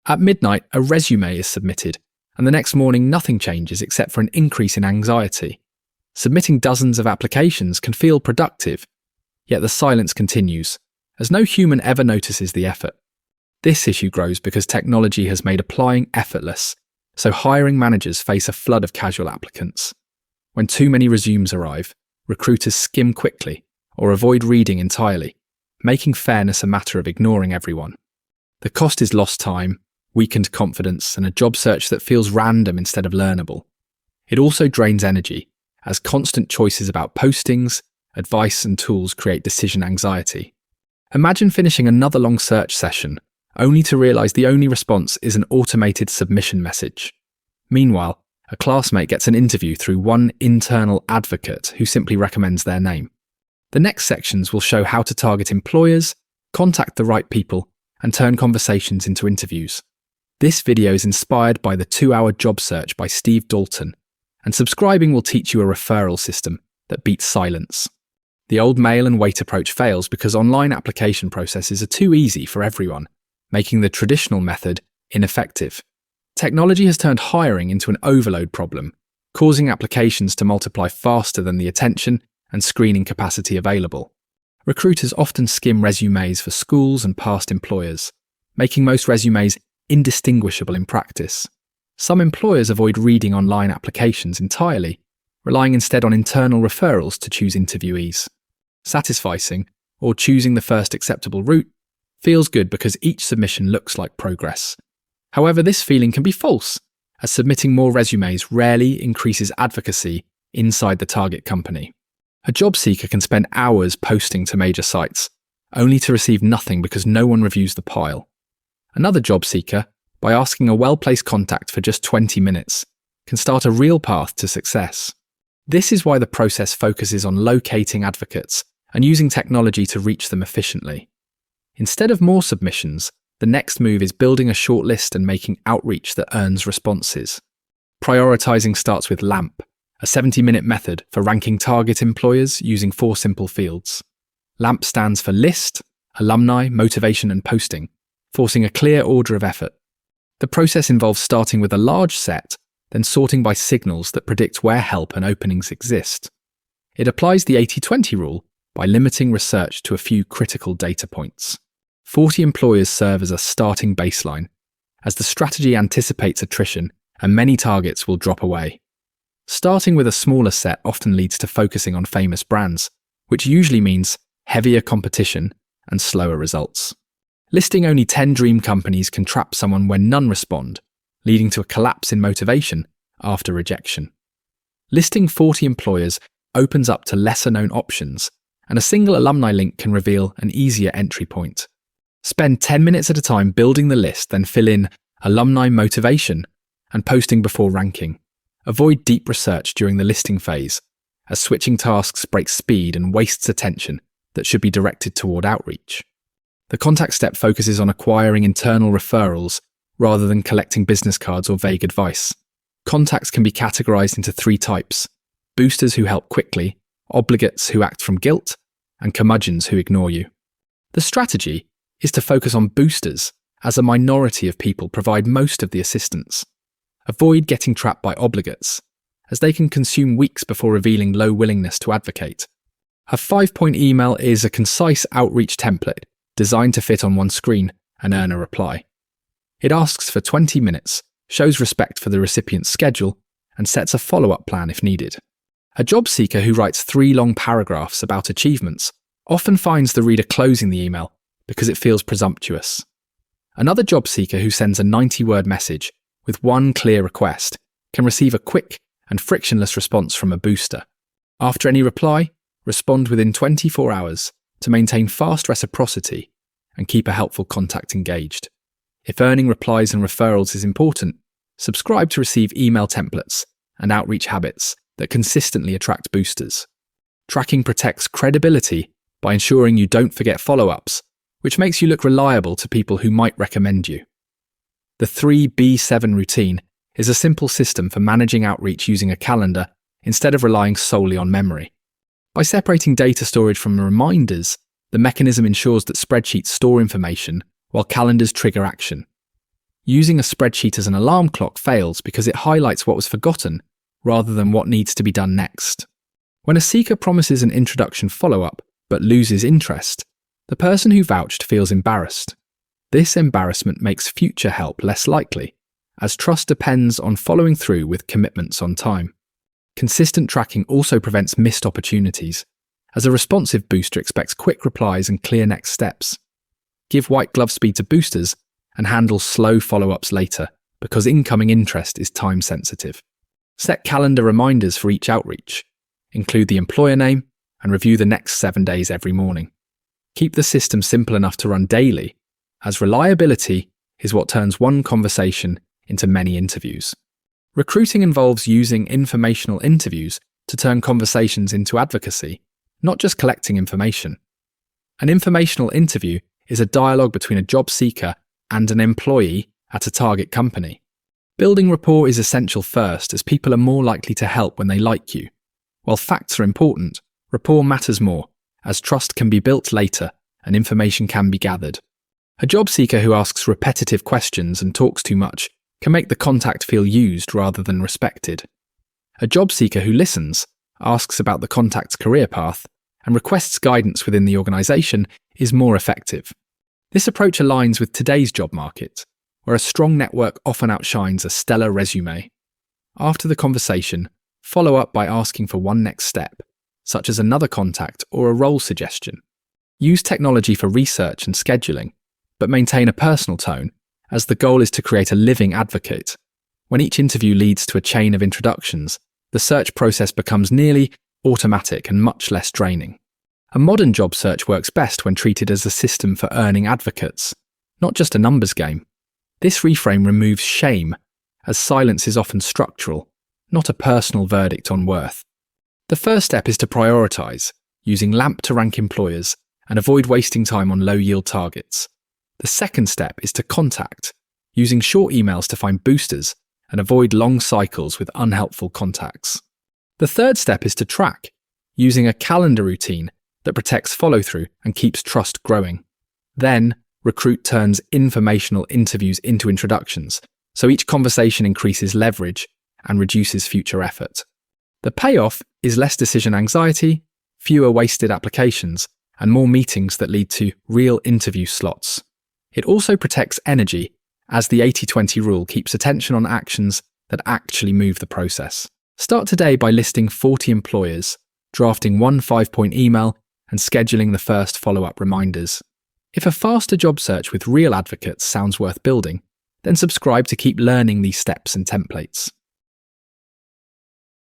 At midnight, a resume is submitted, and the next morning nothing changes except for an increase in anxiety. Submitting dozens of applications can feel productive, yet the silence continues, as no human ever notices the effort. This issue grows because technology has made applying effortless, so hiring managers face a flood of casual applicants. When too many resumes arrive, recruiters skim quickly or avoid reading entirely, making fairness a matter of ignoring everyone. The cost is lost time, weakened confidence, and a job search that feels random instead of learnable. It also drains energy, as constant choices about postings, advice, and tools create decision anxiety. Imagine finishing another long search session, only to realize the only response is an automated submission message. Meanwhile, a classmate gets an interview through one internal advocate who simply recommends their name. The next sections will show how to target employers, contact the right people, and turn conversations into interviews. This video is inspired by the 2-hour job search by Steve Dalton, and subscribing will teach you a referral system that beats silence. The old mail and wait approach fails because online application processes are too easy for everyone, making the traditional method ineffective. Technology has turned hiring into an overload problem, causing applications to multiply faster than the attention and screening capacity available. Recruiters often skim resumes for schools and past employers, making most resumes indistinguishable in practice. Some employers avoid reading online applications entirely, relying instead on internal referrals to choose interviewees. Satisficing, or choosing the first acceptable route, feels good because each submission looks like progress. However, this feeling can be false, as submitting more resumes rarely increases advocacy inside the target company. A job seeker can spend hours posting to major sites, only to receive nothing because no one reviews the pile. Another job seeker, by asking a well-placed contact for just 20 minutes, can start a real path to success. This is why the process focuses on locating advocates and using technology to reach them efficiently. Instead of more submissions, the next move is building a short list and making outreach that earns responses. Prioritizing starts with LAMP, a 70-minute method for ranking target employers using 4 simple fields. LAMP stands for List, Alumni, Motivation, and Posting, forcing a clear order of effort. The process involves starting with a large set, then sorting by signals that predict where help and openings exist. It applies the 80-20 rule by limiting research to a few critical data points. 40 employers serve as a starting baseline, as the strategy anticipates attrition and many targets will drop away. Starting with a smaller set often leads to focusing on famous brands, which usually means heavier competition and slower results. Listing only 10 dream companies can trap someone when none respond, leading to a collapse in motivation after rejection. Listing 40 employers opens up to lesser-known options, and a single alumni link can reveal an easier entry point. Spend 10 minutes at a time building the list, then fill in alumni motivation and posting before ranking. Avoid deep research during the listing phase, as switching tasks breaks speed and wastes attention that should be directed toward outreach. The contact step focuses on acquiring internal referrals rather than collecting business cards or vague advice. Contacts can be categorized into 3 types: boosters who help quickly, obligates who act from guilt, and curmudgeons who ignore you. The strategy is to focus on boosters, as a minority of people provide most of the assistance. Avoid getting trapped by obligates, as they can consume weeks before revealing low willingness to advocate. A 5-point email is a concise outreach template designed to fit on one screen and earn a reply. It asks for 20 minutes, shows respect for the recipient's schedule, and sets a follow-up plan if needed. A job seeker who writes 3 long paragraphs about achievements often finds the reader closing the email because it feels presumptuous. Another job seeker who sends a 90-word message with one clear request can receive a quick and frictionless response from a booster. After any reply, respond within 24 hours to maintain fast reciprocity and keep a helpful contact engaged. If earning replies and referrals is important, subscribe to receive email templates and outreach habits that consistently attract boosters. Tracking protects credibility by ensuring you don't forget follow-ups, which makes you look reliable to people who might recommend you. The 3B7 routine is a simple system for managing outreach using a calendar instead of relying solely on memory. By separating data storage from reminders, the mechanism ensures that spreadsheets store information while calendars trigger action. Using a spreadsheet as an alarm clock fails because it highlights what was forgotten rather than what needs to be done next. When a seeker promises an introduction follow-up but loses interest, the person who vouched feels embarrassed. This embarrassment makes future help less likely, as trust depends on following through with commitments on time. Consistent tracking also prevents missed opportunities, as a responsive booster expects quick replies and clear next steps. Give white glove speed to boosters and handle slow follow-ups later, because incoming interest is time-sensitive. Set calendar reminders for each outreach. Include the employer name and review the next 7 days every morning. Keep the system simple enough to run daily, as reliability is what turns one conversation into many interviews. Recruiting involves using informational interviews to turn conversations into advocacy, not just collecting information. An informational interview is a dialogue between a job seeker and an employee at a target company. Building rapport is essential first, as people are more likely to help when they like you. While facts are important, rapport matters more, as trust can be built later and information can be gathered. A job seeker who asks repetitive questions and talks too much can make the contact feel used rather than respected. A job seeker who listens, asks about the contact's career path, and requests guidance within the organisation is more effective. This approach aligns with today's job market, where a strong network often outshines a stellar resume. After the conversation, follow up by asking for one next step, such as another contact or a role suggestion. Use technology for research and scheduling, but maintain a personal tone, as the goal is to create a living advocate. When each interview leads to a chain of introductions, the search process becomes nearly automatic and much less draining. A modern job search works best when treated as a system for earning advocates, not just a numbers game. This reframe removes shame, as silence is often structural, not a personal verdict on worth. The first step is to prioritise, using LAMP to rank employers and avoid wasting time on low-yield targets. The second step is to contact, using short emails to find boosters and avoid long cycles with unhelpful contacts. The third step is to track, using a calendar routine that protects follow-through and keeps trust growing. Then, Recruit turns informational interviews into introductions, so each conversation increases leverage and reduces future effort. The payoff is less decision anxiety, fewer wasted applications, and more meetings that lead to real interview slots. It also protects energy, as the 80-20 rule keeps attention on actions that actually move the process. Start today by listing 40 employers, drafting one 5-point email, and scheduling the first follow-up reminders. If a faster job search with real advocates sounds worth building, then subscribe to keep learning these steps and templates.